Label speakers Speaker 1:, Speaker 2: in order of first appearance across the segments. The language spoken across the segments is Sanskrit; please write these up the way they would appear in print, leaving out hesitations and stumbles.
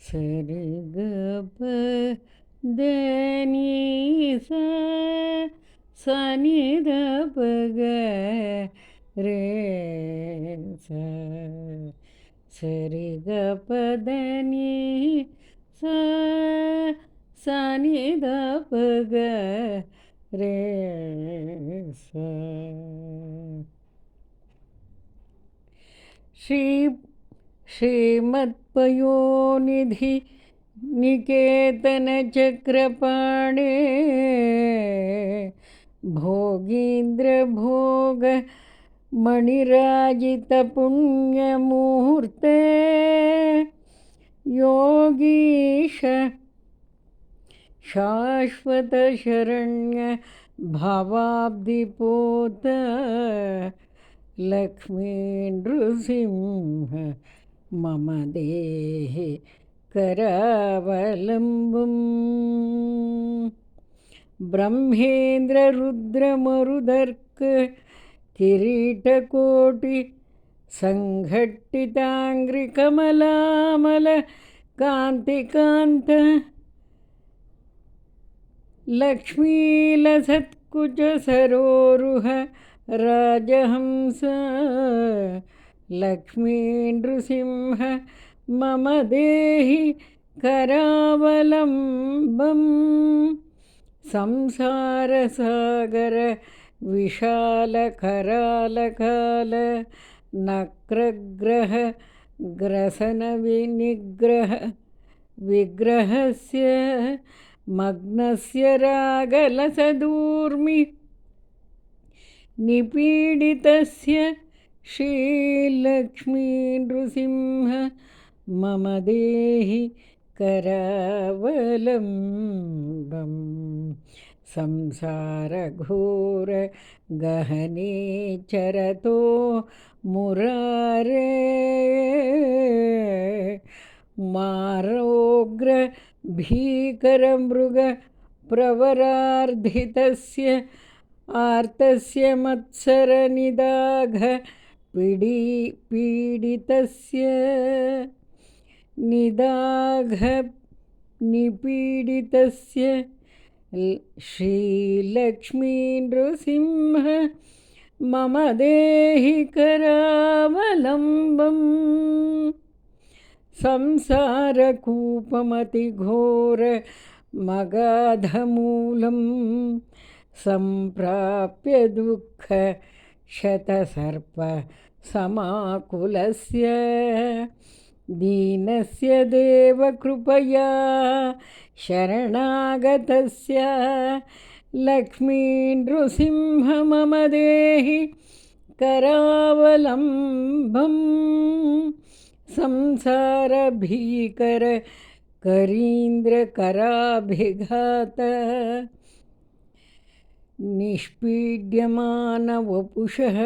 Speaker 1: सरि ग प द नि सा सा नि ध प ग रे सा सरि ग प द नि सा सा नि ध प ग रे सा श्रीमत्पयोनिधि निकेतनचक्रपाणे भोगीन्द्रभोग मणिराजितपुण्यमुहूर्ते योगीश शाश्वतशरण्य भावाब्धिपोत लक्ष्मी नृसिंह मम देहि करावलम्बम् ब्रह्मेन्द्ररुद्रमरुदर्क किरीटकोटि संघट्टिताङ्घ्रिकमलामल कान्तिकान्त लक्ष्मीलसत्कुचसरोरुह राजहंस लक्ष्मी नृसिंह मम देहि करावलम्बम् संसारसागर विशालकरालकाल नक्रग्रह ग्रसनविनिग्रह विग्रहस्य मग्नस्य रागलसदूर्मि निपीडितस्य श्रीलक्ष्मी नृसिंह मम देहि करावलम्बम् संसारघोर गहने चरतो मुरारे मारोग्र भीकरमृग प्रवरार्धितस्य आर्तस्य मत्सरनिदाघ पीडितस्य निदाघ निपीडितस्य श्रीलक्ष्मी नृसिंह मम देहि करावलम्बम् संसारकूपमतिघोर मगाधमूलं सम्प्राप्य दुःख शतसर्प समाकुलस्य दीनस्य देवकृपया शरणागतस्य लक्ष्मी नृसिंह मम देहि करावलम्बम् संसारभीकर करीन्द्रकराभिघात निष्पीड्यमानवपुषः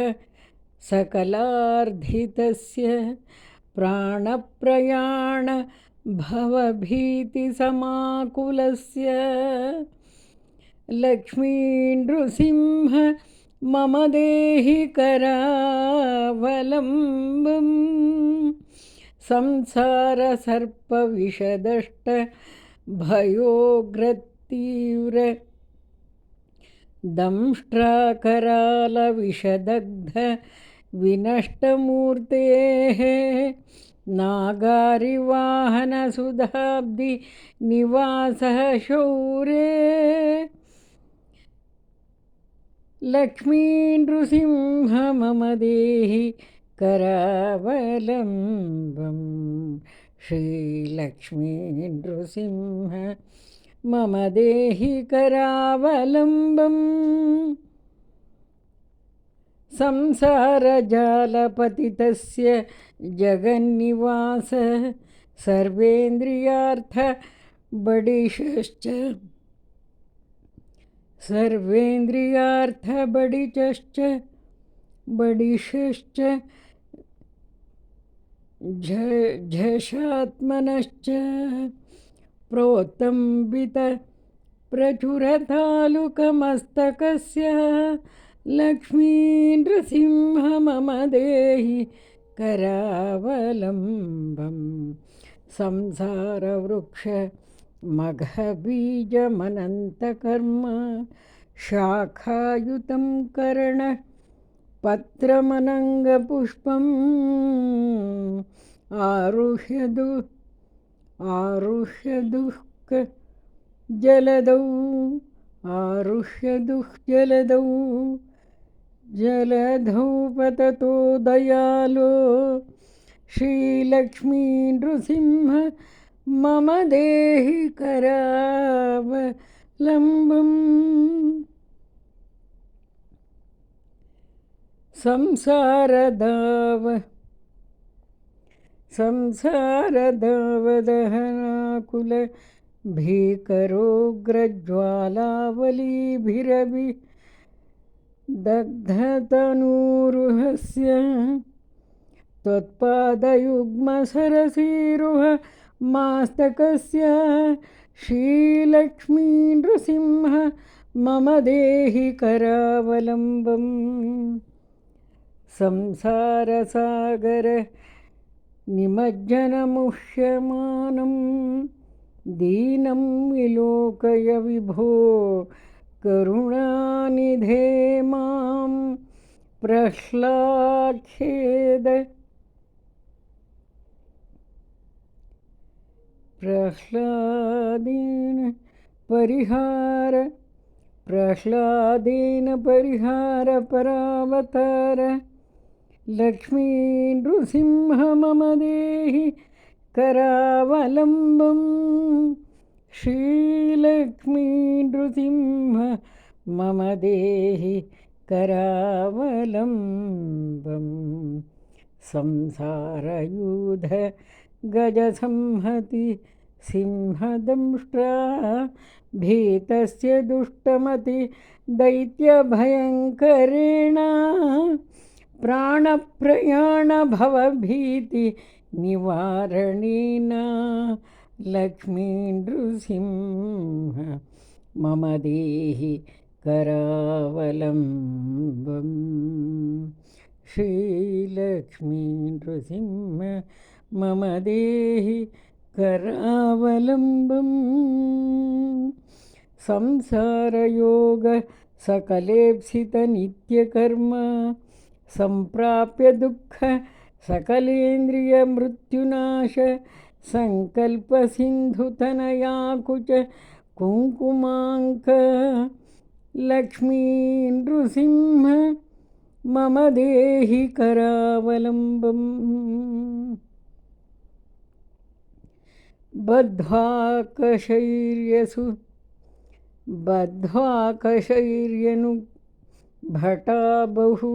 Speaker 1: सकलार्धितस्य प्राणप्रयाण भवभीतिसमाकुलस्य लक्ष्मी नृसिंह मम देहि करावलम्बम् संसारसर्पविषदष्ट भयोग्रतीव्र दंष्ट्राकरालविषदग्ध विनष्टमूर्तेः नागारिवाहनसुधाब्धि निवासः शौरे लक्ष्मी नृसिंह मम देहि करावलम्बम् श्रीलक्ष्मी नृसिंह मम देहि करावलम्बम् संसारजालपतितस्य जगन्निवास सर्वेन्द्रियार्थ बडिशश्च बडिशश्च झषात्मनश्च प्रोत्तम्बित प्रचुरतालुकमस्तकस्य लक्ष्मी नृसिंह मम देहि करावलम्बं संसारवृक्ष मघबीजमनन्तकर्म शाखायुतं कर्णपत्रमनङ्गपुष्पम् आरुह्य दुःखजलधौ जलधौ पततो दयालो श्रीलक्ष्मी नृसिंह मम देहि करावलम्बम् संसारदावदहनाकुल भीकरोग्रज्वालावलीभिरभि दग्धतनूरुहस्य त्वत्पादयुग्मसरसीरुह मास्तकस्य श्रीलक्ष्मी नृसिंह मम देहि करावलम्बम् संसारसागर निमज्जनमुह्यमानं दीनं विलोकय विभो करुणानिधे मां प्रह्लादेन परिहार परावतार लक्ष्मी नृसिंह मम देहि करावलम्बम् श्रीलक्ष्मी नृसिंह मम देहि करावलम्बम् संसारयूध गजसंहति सिंहदंष्ट्रा भीतस्य दुष्टमति दैत्यभयङ्करेण प्राणप्रयाणभवभीति निवारणेन लक्ष्मी नृसिंह मम देहि करावलम्बम् श्रीलक्ष्मी नृसिंह मम देहि करावलम्बम् संसारयोग सकलेप्सितनित्यकर्म सम्प्राप्य दुःख सकलेन्द्रियमृत्युनाश सङ्कल्पसिन्धुतनयाकुच कुङ्कुमाङ्क लक्ष्मी नृसिंह मम देहि करावलम्बम् बद्ध्वाकशैर्यनु भटा बहु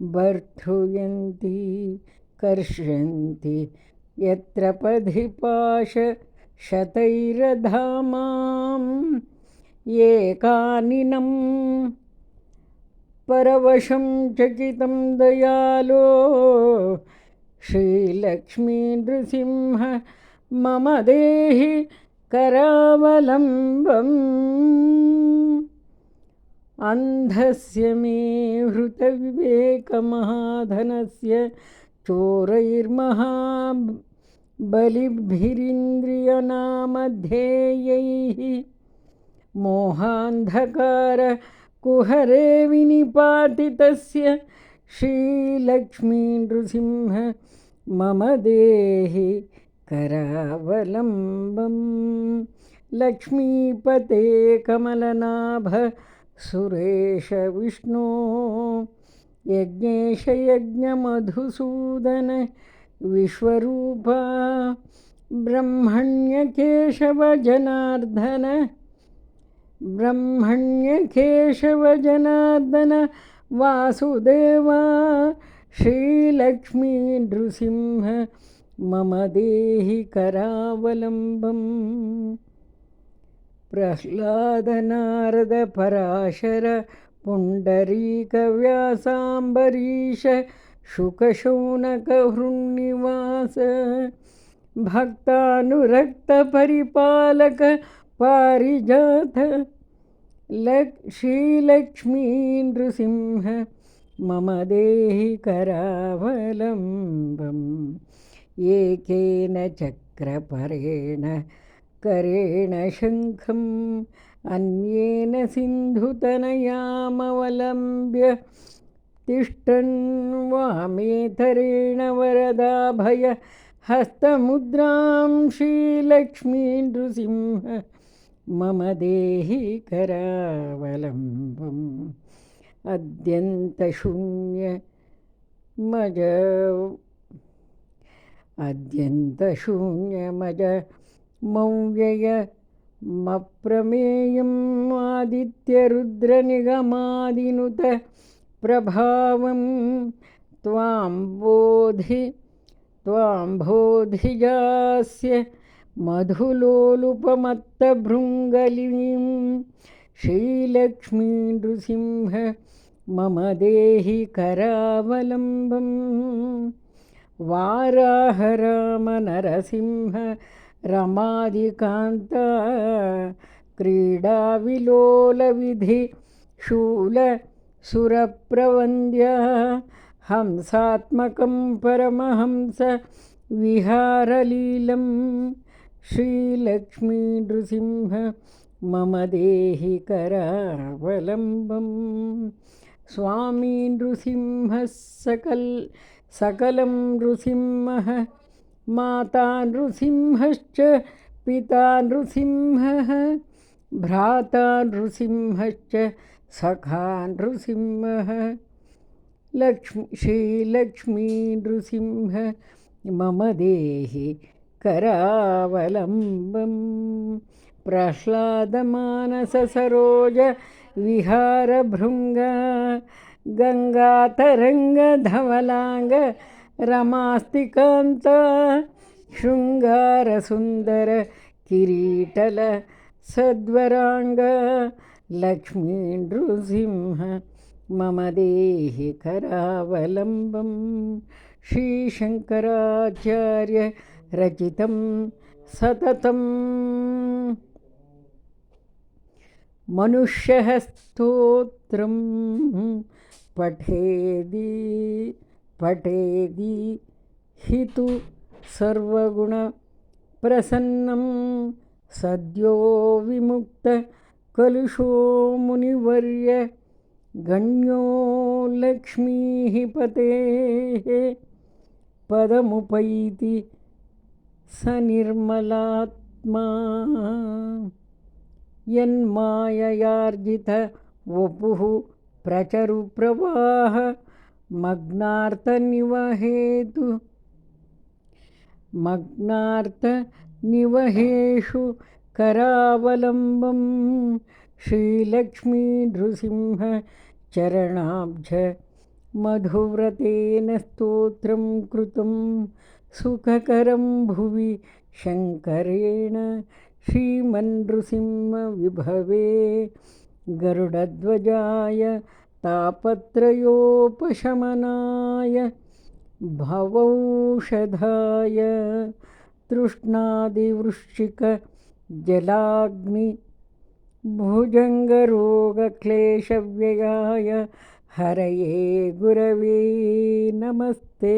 Speaker 1: बर्धुयन्ति कर्षन्ति यत्र पधिपाशशतैरधामाम् एकानिनं परवशं चकितं दयालो श्रीलक्ष्मी नृसिंह मम देहि करावलम्बम् अन्धस्य मे हृतविवेकमहाधनस्य चोरैर्महाबलिभिरिन्द्रियनामध्येयैः मोहान्धकार कुहरे विनिपातितस्य श्रीलक्ष्मी नृसिंह मम देहि करावलम्बम् लक्ष्मीपते कमलनाभ सुरेश विष्णु यज्ञेश यज्ञमधुसूदन विश्वरूपा ब्रह्मण्यकेशव जनार्दन वासुदेवा श्रीलक्ष्मी नृसिंह मम देहि करावलम्बम् प्रह्लादनारद पराशर पुण्डरीकव्यासाम्बरीश शुकशौनकहृन्निवास भक्तानुरक्तपरिपालक पारिजात श्रीलक्ष्मी नृसिंह मम देहि करावलम्बम् एकेन चक्रपरेण करेण शङ्खम् अन्येन सिन्धुतनयामवलम्ब्य तिष्ठन् वामेतरेण वरदाभय हस्तमुद्रां श्रीलक्ष्मी नृसिंह मम देहि करावलम्बम् अद्यन्तशून्यमज मौव्ययमप्रमेयम् आदित्यरुद्रनिगमादिनुत प्रभावं त्वाम्भोधिजास्य मधुलोलुपमत्तभृङ्गलिनीं श्रीलक्ष्मी नृसिंह मम देहि करावलम्बम् वाराहरामनरसिंह रमादिकान्ता क्रीडाविलोलविधि शूलसुरप्रवन्द्या हंसात्मकं परमहंस विहारलीलं श्रीलक्ष्मी नृसिंह मम देहि करावलम्बम् स्वामी नृसिंहः सकलं नृसिंहः माता नृसिंहश्च पिता नृसिंहः भ्राता नृसिंहश्च सखा नृसिंहः श्रीलक्ष्मी नृसिंह मम देहि करावलम्बम् प्रह्लादमानससरोज विहारभृङ्ग गङ्गातरङ्गधवलाङ्ग रमास्तिकान्ता शृङ्गारसुन्दर किरीटल सद्वराङ्ग लक्ष्मी नृसिंह मम देहि करावलम्बम् श्रीशङ्कराचार्य रचितं सततं मनुष्यः स्तोत्रं पठेदि हि तु सर्वगुणप्रसन्नं सद्यो विमुक्तकलुषो मुनिवर्य गण्यो लक्ष्मीः पतेः पदमुपैति स निर्मलात्मा यन्माययार्जित वपुः प्रचरुप्रवाह मग्नार्तनिवहेषु करावलम्बं श्रीलक्ष्मी नृसिंह चरणाब्ज मधुव्रतेन स्तोत्रं कृतं सुखकरं भुवि शङ्करेण श्रीमन्नृसिंहविभवे गरुडध्वजाय तापत्रयोपशमनाय भवौषधाय तृष्णादिवृश्चिकजलाग्निभुजङ्गरोगक्लेशव्ययाय हरये गुरवे नमस्ते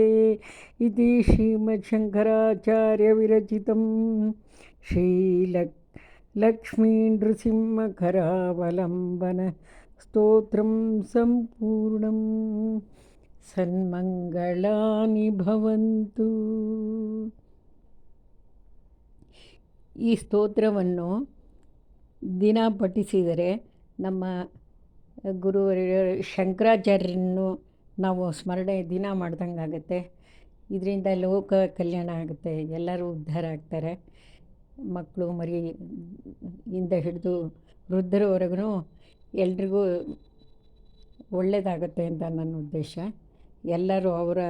Speaker 1: इति श्रीमच्छङ्कराचार्यविरचितं श्रीलक्ष्मी नृसिंहकरावलम्बन स्तोत्रं सम्पूर्णं सन्मङ्गलानि ಭವಂತು. ಈ ಸ್ತೋತ್ರವನ್ನು ದಿನ ಪಠಿಸಿದರೆ ನಮ್ಮ ಗುರುವರ ಶಂಕರಾಚಾರ್ಯರನ್ನು ನಾವು ಸ್ಮರಣೆ ದಿನ ಮಾಡ್ದಂಗಾಗುತ್ತೆ. ಇದರಿಂದ ಲೋಕ ಕಲ್ಯಾಣ ಆಗುತ್ತೆ, ಎಲ್ಲರೂ ಉದ್ಧಾರ ಆಗ್ತಾರೆ. ಮಕ್ಕಳು ಮರಿ ಇಂದ ಹಿಡಿದು ವೃದ್ಧರವರೆಗೂ ಎಲ್ರಿಗೂ ಒಳ್ಳೆಯದಾಗುತ್ತೆ ಅಂತ ನನ್ನ ಉದ್ದೇಶ. ಎಲ್ಲರೂ ಅವರ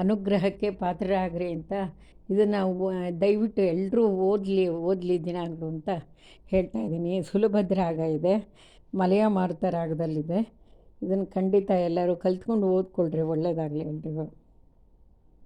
Speaker 1: ಅನುಗ್ರಹಕ್ಕೆ ಪಾತ್ರರಾಗ್ರಿ ಅಂತ ಇದನ್ನು ದಯವಿಟ್ಟು ಎಲ್ಲರೂ ಓದಲಿ ದಿನಾಗಲೂ ಅಂತ ಹೇಳ್ತಾ ಇದ್ದೀನಿ. ಸುಲಭದ ರಾಗ ಇದೆ, ಮಲಯ ಮಾರುತ ರಾಗದಲ್ಲಿದೆ. ಇದನ್ನು ಖಂಡಿತ ಎಲ್ಲರೂ ಕಲ್ತ್ಕೊಂಡು ಓದ್ಕೊಳ್ರಿ. ಒಳ್ಳೆಯದಾಗಲಿ ಎಲ್ರಿಗೂ.